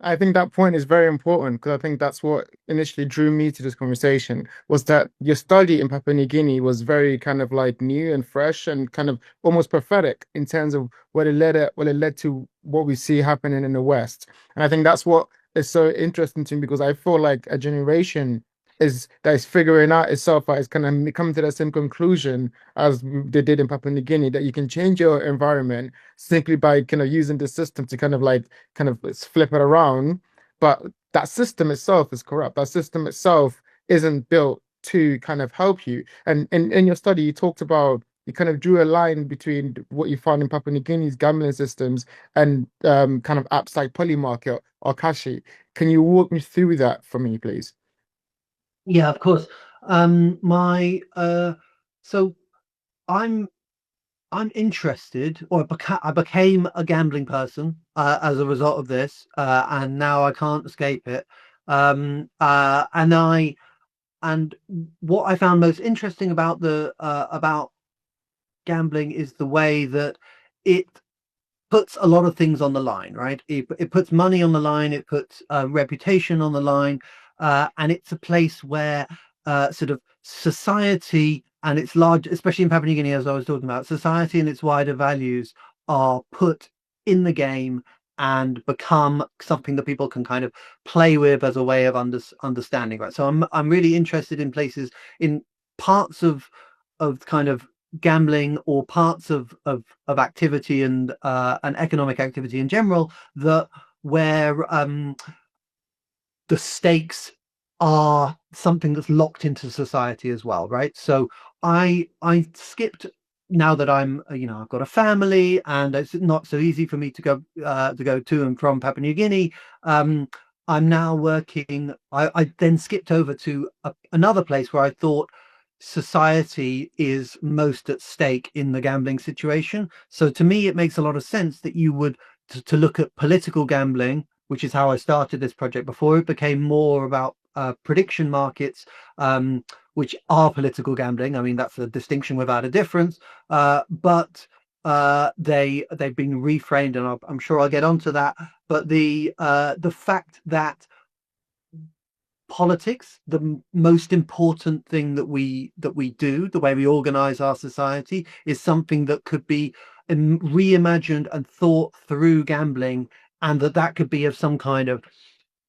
I think that point is very important because I think that's what initially drew me to this conversation was that your study in Papua New Guinea was very kind of like new and fresh and kind of almost prophetic in terms of what it led to what we see happening in the West. And I think that's what is so interesting to me because I feel like a generation is that is figuring out itself that is kind of coming to the same conclusion as they did in Papua New Guinea that you can change your environment simply by kind of using the system to kind of flip it around. But that system itself is corrupt. That system itself isn't built to kind of help you. And in your study, you talked about you kind of drew a line between what you found in Papua New Guinea's gambling systems and kind of apps like Polymarket or Kashi. Can you walk me through that for me, please? Yeah, of course. My so I'm I'm interested, or I became a gambling person as a result of this, and now I can't escape it. And and what I found most interesting about the about gambling is the way that it puts a lot of things on the line, right? It puts money on the line, it puts reputation on the line, and it's a place where sort of society and its large, especially in Papua New Guinea, as I was talking about, society and its wider values are put in the game and become something that people can kind of play with as a way of understanding, right? So I'm really interested in places in parts of kind of gambling or parts of activity and economic activity in general that where the stakes are something that's locked into society as well, right? So I skipped now that I'm I've got a family and it's not so easy for me to go to and from Papua New Guinea. I'm now working. I then skipped over to another place where I thought society is most at stake in the gambling situation. So to me, it makes a lot of sense that you would to look at political gambling, which is how I started this project before it became more about prediction markets, which are political gambling. I mean, that's a distinction without a difference, but they've been reframed, and I'm sure I'll get onto that. But the fact that politics, the most important thing that we do, the way we organize our society, is something that could be reimagined and thought through gambling, and that could be of some kind of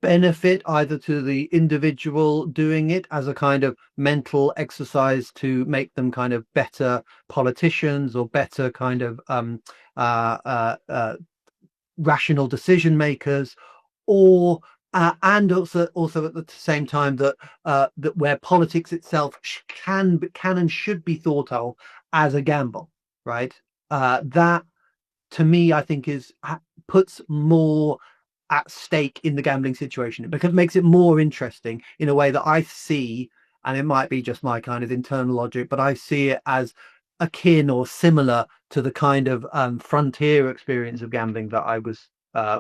benefit either to the individual doing it as a kind of mental exercise to make them kind of better politicians or better kind of uh, uh, uh, rational decision makers, or and also at the same time that that where politics itself can and should be thought of as a gamble, right? That to me, I think is puts more at stake in the gambling situation because it makes it more interesting in a way that I see, and it might be just my kind of internal logic, but I see it as akin or similar to the kind of frontier experience of gambling that I was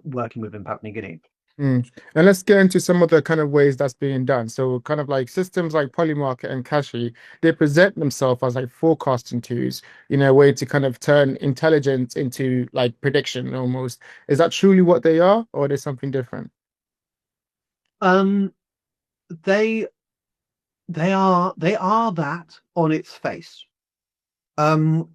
working with in Papua New Guinea. Mm. And let's get into some of the kind of ways that's being done. So, kind of like systems like Polymarket and Cashi, they present themselves as like forecasting tools, a way to kind of turn intelligence into like prediction almost. Is that truly what they are, or are they something different? Um, they they are that on its face. Um,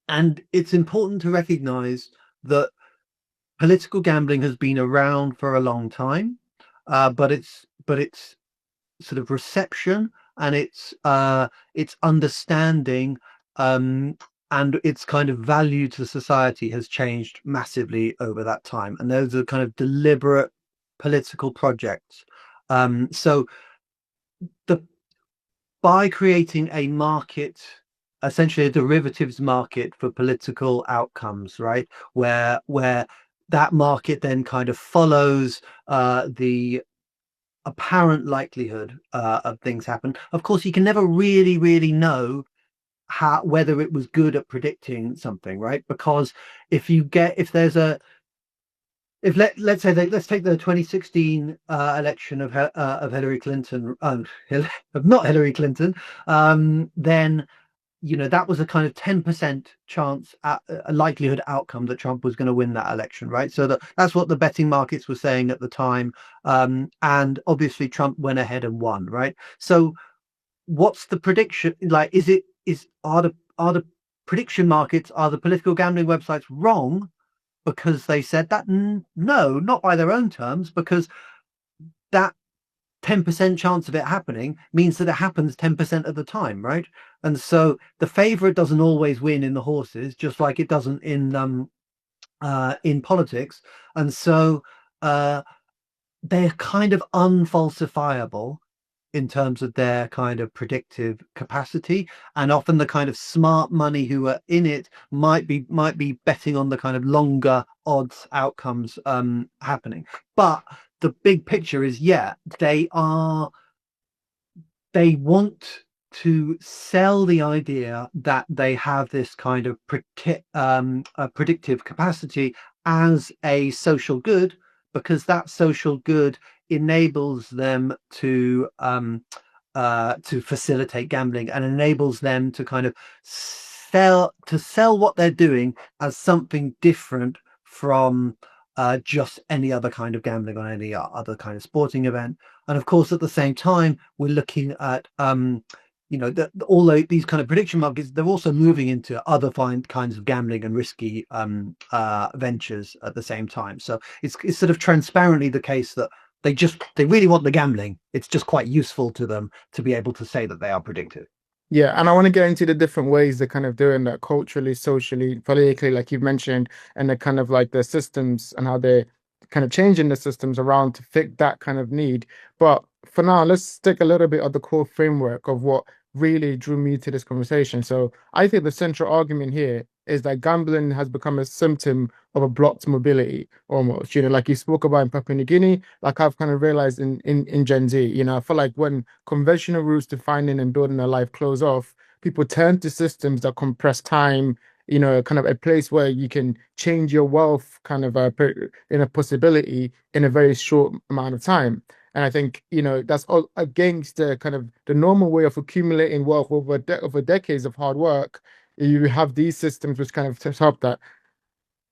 and it's important to recognize that political gambling has been around for a long time, but its sort of reception and its understanding um, and its kind of value to society has changed massively over that time. And those are kind of deliberate political projects. So the by creating a market, essentially a derivatives market for political outcomes, right? Where that market then kind of follows the apparent likelihood of things happen. Of course, you can never really know how whether it was good at predicting something, right? Because if there's a if let's say that let's take the 2016 election of Hillary Clinton, of not Hillary Clinton, then that was a kind of 10% chance, a likelihood outcome that Trump was going to win that election, right? So that's what the betting markets were saying at the time. And obviously Trump went ahead and won, right? So what's the prediction? Like, are the prediction markets, are the political gambling websites wrong because they said that? No, not by their own terms, because that 10% chance of it happening means that it happens 10% of the time, right? And so the favorite doesn't always win in the horses, just like it doesn't in politics. And so uh they're kind of unfalsifiable in terms of their kind of predictive capacity, and often the kind of smart money who are in it might be betting on the kind of longer odds outcomes happening. But the big picture is, yeah, they want to sell the idea that they have this kind of predictive capacity as a social good, because that social good enables them to facilitate gambling, and enables them to kind of sell what they're doing as something different from just any other kind of gambling on any other kind of sporting event. And of course, at the same time, we're looking at all these kind of prediction markets. They're also moving into other kinds of gambling and risky ventures at the same time. So it's sort of transparently the case that they really want the gambling. It's just quite useful to them to be able to say that they are predictive. Yeah, and I want to get into the different ways they're kind of doing that culturally, socially, politically, like you've mentioned, and the kind of like the systems and how they're kind of changing the systems around to fit that kind of need. But for now, let's stick a little bit of the core framework of what really drew me to this conversation. So I think the central argument here is that gambling has become a symptom of a blocked mobility almost. Like you spoke about in Papua New Guinea, like I've kind of realized in Gen Z, I feel like when conventional routes to finding and building a life close off, people turn to systems that compress time, kind of a place where you can change your wealth kind of in a possibility in a very short amount of time. And I think, that's all against the kind of the normal way of accumulating wealth over decades of hard work. You have these systems which kind of help that.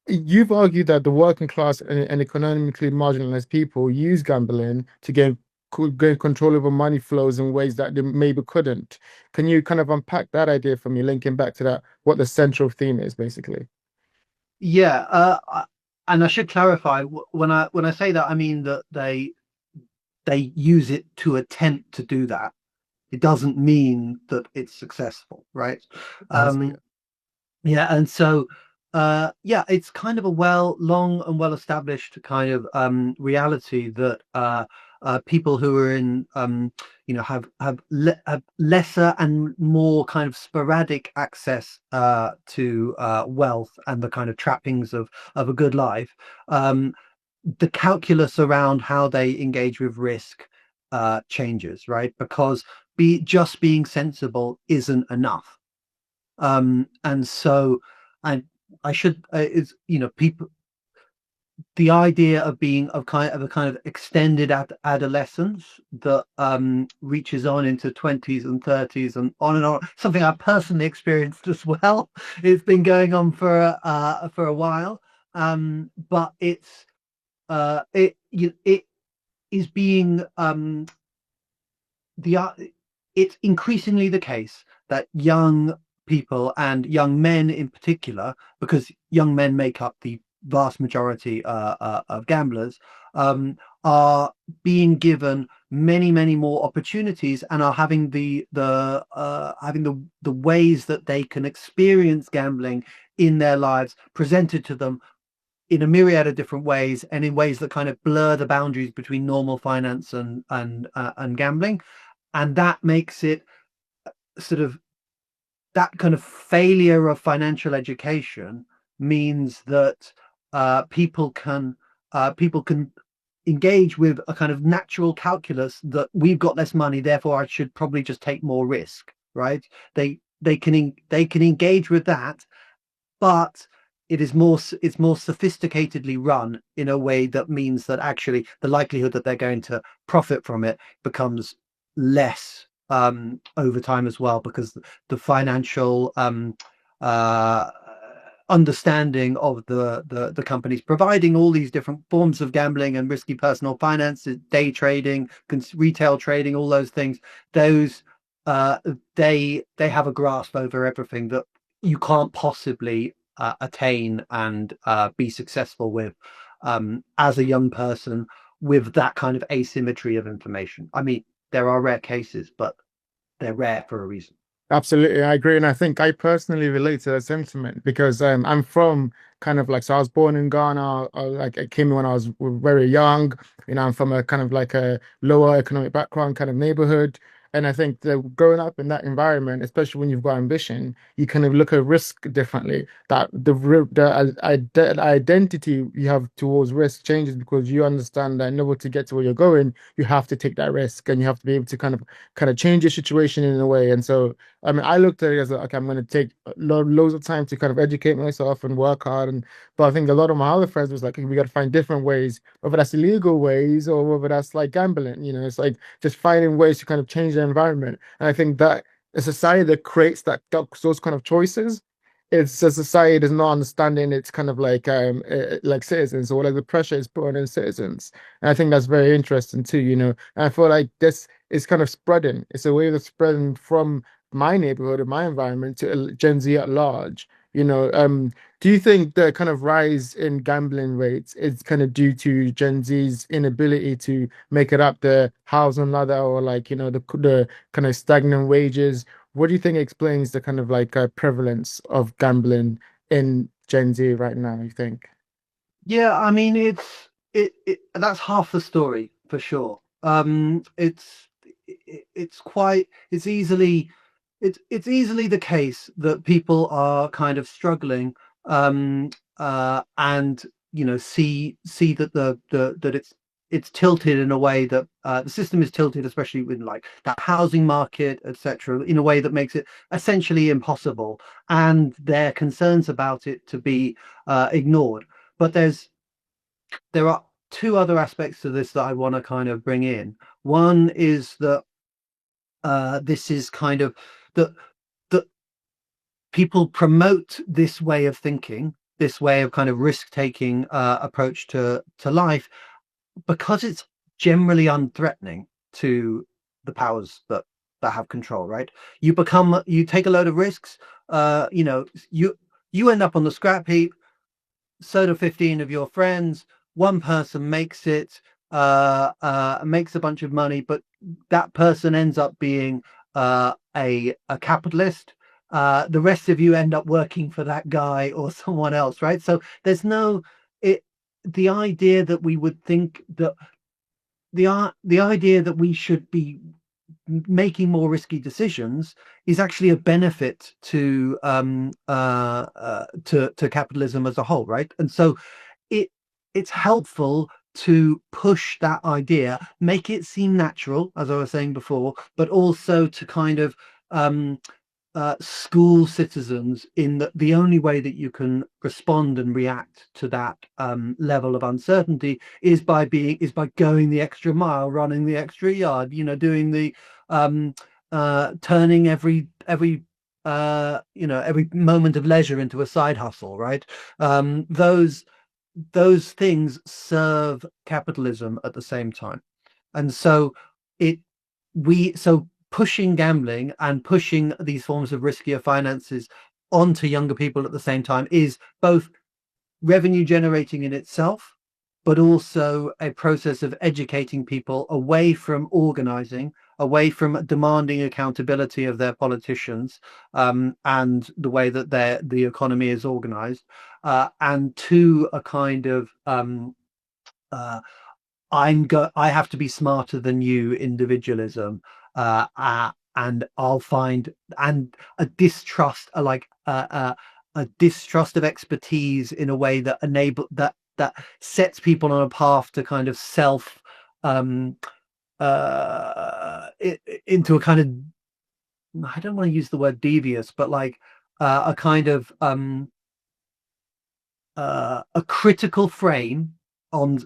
You've argued that the working class and economically marginalized people use gambling to gain control over money flows in ways that they maybe couldn't. Can you kind of unpack that idea for me, linking back to that, what the central theme is, basically? Yeah, and I should clarify, when I say that, I mean that they use it to attempt to do that. It doesn't mean that it's successful, right? I see. Um, yeah, and so yeah, it's kind of a long and well established kind of reality that people who are in have lesser and more kind of sporadic access to wealth and the kind of trappings of a good life. Um, the calculus around how they engage with risk changes, right? Because just being sensible isn't enough. And so I I should is people, the idea of being of a kind of extended adolescence that reaches on into 20s and 30s and on, something I personally experienced as well. It's been going on for a while, but it is being the it's increasingly the case that young people, and young men in particular, because young men make up the vast majority of gamblers, are being given many more opportunities, and are having the ways that they can experience gambling in their lives presented to them in a myriad of different ways, and in ways that kind of blur the boundaries between normal finance and gambling. And that makes it sort of, that kind of failure of financial education means that people can engage with a kind of natural calculus that we've got less money, therefore I should probably just take more risk, right? They can engage with that, but it's more sophisticatedly run in a way that means that actually the likelihood that they're going to profit from it becomes less over time as well, because the financial uh, understanding of the companies providing all these different forms of gambling and risky personal finance, day trading, retail trading, all those things, those uh, they have a grasp over everything that you can't possibly attain and be successful with as a young person with that kind of asymmetry of information. I mean, there are rare cases, but they're rare for a reason. Absolutely, I agree, and I think I personally relate to that sentiment because I'm from kind of like so I was born in Ghana. I came when I was very young. I'm from a kind of like a lower economic background kind of neighborhood, and I think that growing up in that environment, especially when you've got ambition, you kind of look at risk differently. That the identity you have towards risk changes because you understand that in order to get to where you're going, you have to take that risk, and you have to be able to kind of change your situation in a way, and so. I mean, I looked at it as like, okay, I'm going to take loads of time to kind of educate myself and work hard. But I think a lot of my other friends was like, okay, we got to find different ways, whether that's illegal ways or whether that's like gambling. It's like just finding ways to kind of change the environment. And I think that a society that creates those kind of choices, it's a society that's not understanding it's kind of like citizens or like the pressure is put on in citizens. And I think that's very interesting too. And I feel like this is kind of spreading. It's a way that's spreading from my neighborhood and my environment to Gen Z at large. Do you think the kind of rise in gambling rates is kind of due to Gen Z's inability to make it up the housing ladder or like, the kind of stagnant wages? What do you think explains the kind of like prevalence of gambling in Gen Z right now, you think? Yeah, I mean it that's half the story for sure. It's quite it's easily the case that people are kind of struggling and see that that it's tilted in a way that the system is tilted, especially with like that housing market, etc., in a way that makes it essentially impossible, and their concerns about it to be ignored. But there are two other aspects to this that I want to kind of bring in. One is that this is kind of that that people promote this way of thinking, this way of kind of risk-taking approach to life, because it's generally unthreatening to the powers that have control, right? You take a load of risks, you end up on the scrap heap, so do 15 of your friends. One person makes it, makes a bunch of money, but that person ends up being a capitalist. The rest of you end up working for that guy or someone else, right? So there's no it. The idea that we would think that the idea that we should be making more risky decisions is actually a benefit to capitalism as a whole, right? And so it it's helpful to push that idea, make it seem natural, as I was saying before, but also to kind of um, school citizens in that the only way that you can respond and react to that level of uncertainty is by going the extra mile, running the extra yard, doing the um, turning every moment of leisure into a side hustle, right? Those things serve capitalism at the same time, and so it we so pushing gambling and pushing these forms of riskier finances onto younger people at the same time is both revenue generating in itself, but also a process of educating people away from organizing, away from demanding accountability of their politicians and the way that the economy is organized, and to a kind of uh, I have to be smarter than you individualism, and I'll find and a distrust, a distrust of expertise in a way that that sets people on a path to kind of self um into a kind of, I don't want to use the word devious, but like a kind of a critical frame on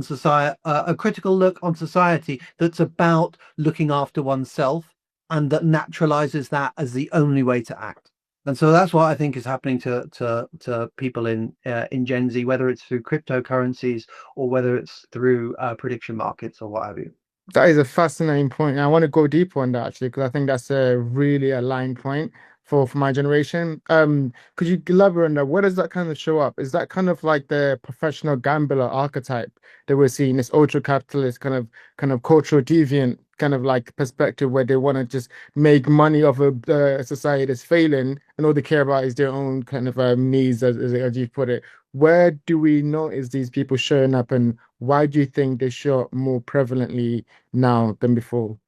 society, a critical look on society that's about looking after oneself and that naturalizes that as the only way to act. And so that's what I think is happening to people in Gen Z, whether it's through cryptocurrencies or whether it's through prediction markets or what have you. That is a fascinating point. And I want to go deeper on that actually, because I think that's a really aligned point for my generation. Could you elaborate on that? Where does that kind of show up? Is that kind of like the professional gambler archetype that we're seeing, this ultra capitalist kind of cultural deviant kind of like perspective where they want to just make money off of society that's failing, and all they care about is their own kind of needs, as you put it. Where do we notice these people showing up, and why do you think they show up more prevalently now than before?